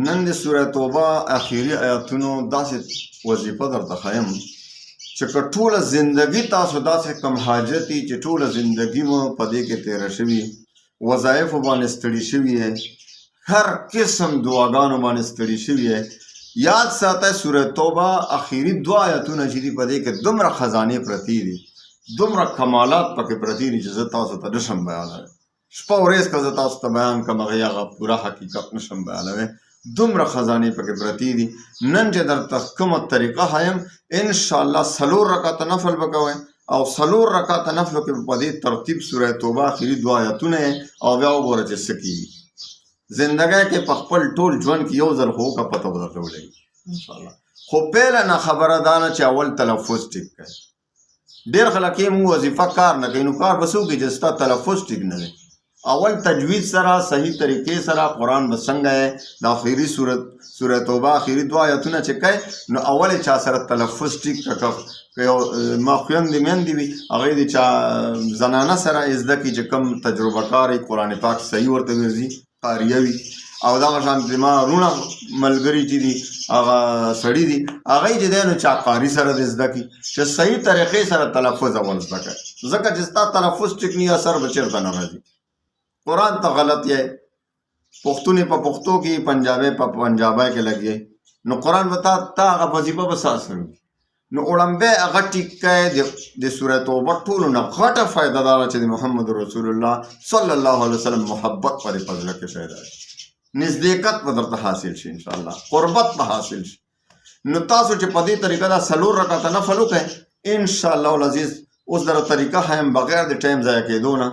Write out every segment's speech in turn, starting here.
نن د سوره توبه اخیری آیاتونو داسې وظیفه درته ښیم چې که ټوله زندګي تاسو داسې کم حاجتي چې ټوله زندګي مو په دې کې تېره شوي، وظایفو باندې ستړي شوي یې، هر قسم دعاګانو باندې ستړي شوي یې، یاد ساته سوره توبه اخیری دو آیاتونه چې دي په دې کې دومره خزانې پرتې دي، دومره کمالات پکې پرتې دي چې زه تاسو ته نشم بیانولی. شپه ورځ که زه تاسو ته بیان کړم هغه پوره حقیقت نشم بیانولی، دومره خزانې پکې پرتې دي. نن چې درته کومه طریقه ښیم انشاءالله 4 رکعته نفل به کوئ او 4 رکعته نفلو کې په دې ترتیب سوره توبه اخري 2 آیاتونه او بیا وګوره چې څه کېږي. زندګۍ کې په خپل ټول ژوند کې یو ځل خو وکړه پته به درته ولګي انشاءالله. خو پیله نه خبره دا نه چې اول تلفظ ټیک کړئ. ډېر خلک یې موږ وظیفه کار نه کوي، نو کار به څه وکړي چې ستا تلفظ ټیک نه دی. اول تجوید سره صحیح طریقې سره قرآن به څنګه یې د آخري سوره توبه آخري 2 آیاتونه چې کوئ نو اول یې چا سره تلفظ ټیک کړه. که یو ماخویندې میندې وي هغه یې د چا زنانه سره یې زده کړي چې کوم تجربه کار یې قرآن پاک صحیح ورته ګرځي، قاریه وي. او دغه شان زما رونه ملګري چې دي هغه سړي دي هغه یې چې دی نو چا قاري سره دې زده کړي چې صحیح طریقې سره تلفظ اول زده کړئ، ځکه چې ستا تلفظ ټیک نه اثر به چېرته نه راځي. قرآن ته غلط یې پښتون په پښتو کې، پنجابی په پنجابی کې لګي، نو قرآن به تا هغه وظیفه به څه اثر وي. نو وړاندې هغه ټیک کړئ. د سوره توبه ټولو نه غټه فایده دا ده چې د محمد رسول الله صلی الله علیه وسلم محبت په دې فضله کې پیدا شي، نزدېکت به درته حاصل شي انشاءالله، قربت به حاصل شي. نو تاسو چې په دې طریقه دا 4 رکعته نفل وکړئ انشاءالله العزیز. اوس دره طریقه ښیم بغیر د ټایم ضایع کېدو نه.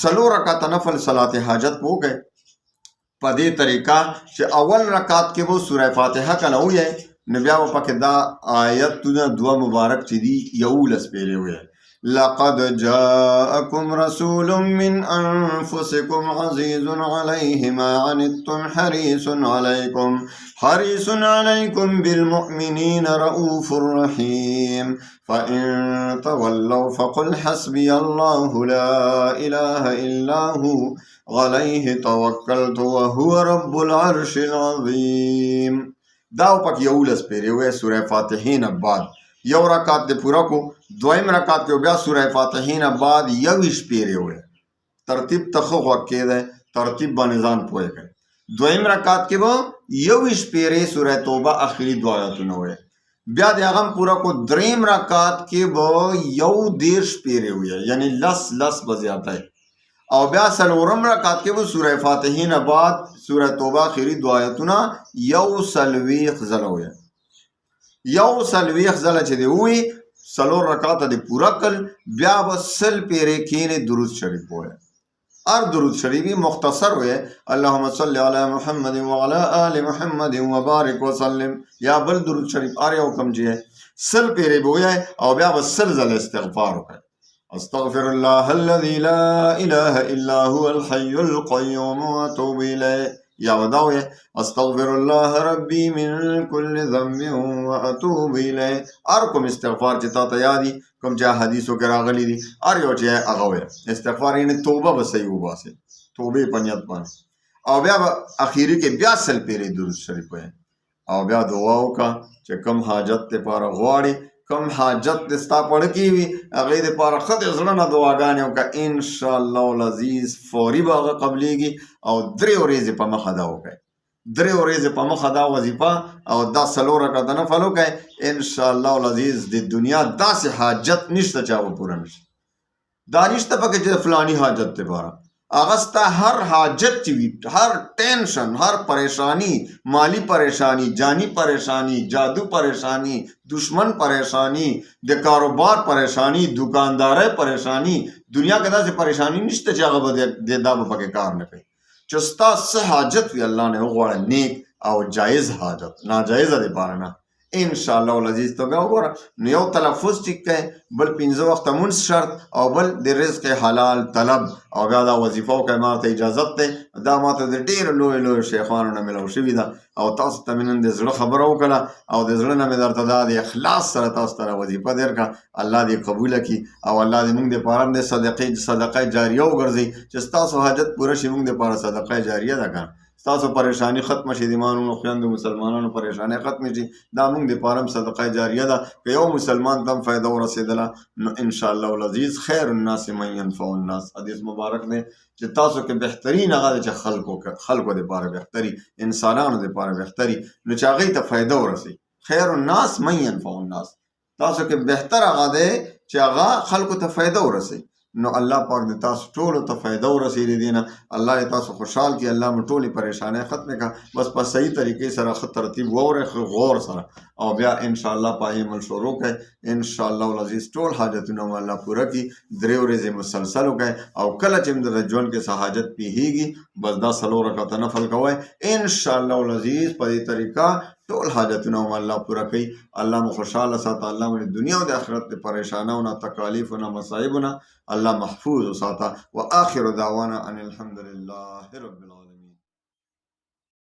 4 رکعته نفل صلات حاجت به وکړئ په دې طریقه چې اول رکعت کې به سوره فاتحه کله ووایئ نو بیا به پکې دا آیتونه 2 مبارک چې دي 11 پیرې ووایئ. لقد جاءكم رسول من أنفسكم عزيز عليه ما عنتم حريص عليكم بالمؤمنين رؤوف رحيم فإن تولوا فقل حسبي الله لا إله إلا هو عليه توكلت وهو رب العرش العظيم. دا پک 11 پیرې ووایئ سوره فاتحې نه بعد. یو رکعت دې پوره کو، دویم رکعت کې بیا سوره فاتحې نه بعد 21 پیرې ووایئ. ترتیب ته ښه غوږ کېدی، ترتیب باندې ځان پوه کړئ. دویم رکعت کې به 21 پیرې سوره توبه آخري 2 آیاتونه ووایئ. بیا د هغه هم پوره کو، دریم رکعت کې به 11 پیرې ووایئ، یعنی 10 به زیاتی. او بیا 4م رکعت کې به سوره فاتحې نه بعد سوره توبه آخري 2 آیاتونه 140 ځله ووایئ. 140 ځله چې دی ووایي 4 رکعته دې پوره کړل، بیا به 100 پیرې کښېنې درود شریف ووایئ. هر درود شریف مختصر وایئ، اللهم صل علی محمد وعلی آل محمد وبارک وسلم، یا بل درود شریف هر یو کم چې 100 پیرې به ووایئ او بیا به 100 ځله استغفار وکړئ. استغفر الله الذي لا اله الا هو الحي القيوم واتوب الیه. یا ودا وایئ استغفر الله ربي من كل ذنب واتوب الیه. هر کوم استغفار چې تا ته یادي، کوم چې حدیثو کې راغلي دي هر یو چې هغه وایئ. استغفار یعنې توبه به صحیح وباسئ، توبې په نیت باندې. او بیا به اخیري کې بیا 100 پیرې درود شریف وایئ او بیا دعا وکړه چې کوم حاجت دپاره غواړې، کوم حاجت دې ستا پړه کې وي هغې دپاره ښه د زړه نه دعاګانې وکړه، انشاءالله العزیز فوري به هغه قبلېږي. او 3 ورځې په مخه دا وکړئ، 3 ورځې په مخه دا وظیفه او دا 4 رکعته نفل وکړئ، انشاءالله العزیز د دنیا داسې حاجت نشته چې هغه پوره نشي. دا نشته پکې چې فلاني حاجت دپاره، هغه ستا هر حاجت چې وي، هر ټینشن، هر پریشانی، مالی پریشانی، جانی پریشانی، جادو پریشانی، دشمن پریشانی، د کاروبار پریشانی، دکاندارۍ پریشانی، دنیا کې داسې پریشانی نشته چې هغه به دا به پکې کار نه کوي. چې ستا څه حاجت وي الله نه وغواړه، نیک او جایز حاجت، ناجایزه دپاره نه. انشاءالله العزیز ته بیا وګوره نو یو تلفظ ټیک کړئ، بل 5 وخته مونځ شرط، او بل د رزق حلال طلب، او بیا دا وظیفه وکړئ. ما ته اجازت دی، دا ما ته د ډېرو لویو شیخانو نه ملو شوي ده او تاسو ته مې نن د زړه خبره وکړه او د زړه نه مې درته دا د اخلاص سره تاسو ته وظیفه درکړه. الله دې قبوله کړي او الله دې موږ دپاره هم د صدقه جاریه وګرځوي چې ستاسو حاجت پوره شي. موږ دپاره صدقه جاریه ده که ستاسو پریشانی ختم شي، د مانونو خویندو مسلمانانو پریشانی ختم شي. دا موږ د پاره صدقه جاریه ده، که یو مسلمان ته هم فایده ورسېدله نو انشاءالله العزیز خیر الناس من ينفع الناس. حدیث مبارک دی چې تاسو کې بهترین هغه دی چې خلکو دپاره بهتري، انسانانو دپاره بهتري، نو چې هغوی ته فایده ورسوي. خیر الناس من ينفع الناس، تاسو کې بهتر هغه دی چې هغه خلکو ته فایده ورسوي. نو الله پاک د تاسو ټولو ته فایده ورسوي د دې نه. الله دې تاسو خوشحال کړي، الله مو ټولې پریشانۍ ختمې کړه. بس په صحیح طریقې سره ښه ترتیب واورئ، ښه غور سره، او بیا انشاءالله په هغې عمل شروع کړئ. انشاءالله العزیز ټول حاجتونه مو الله پوره کړي. 3 ورځې مسلسل وکړئ، او کله چې د ژوند کې څه حاجت پیښیږي بس دا 4 رکعته نفل کوئ. انشاءالله العزیز په دې طریقه ټول حاجتونه هم الله پوره کوي. الله مو خوشحاله ساته، الله مو د دنیا او د آخرت د پریشانیو نه، تکالیفو نه، مصایبو نه الله محفوظ وساته. وآخر دعوانا ان الحمد لله رب العالمین.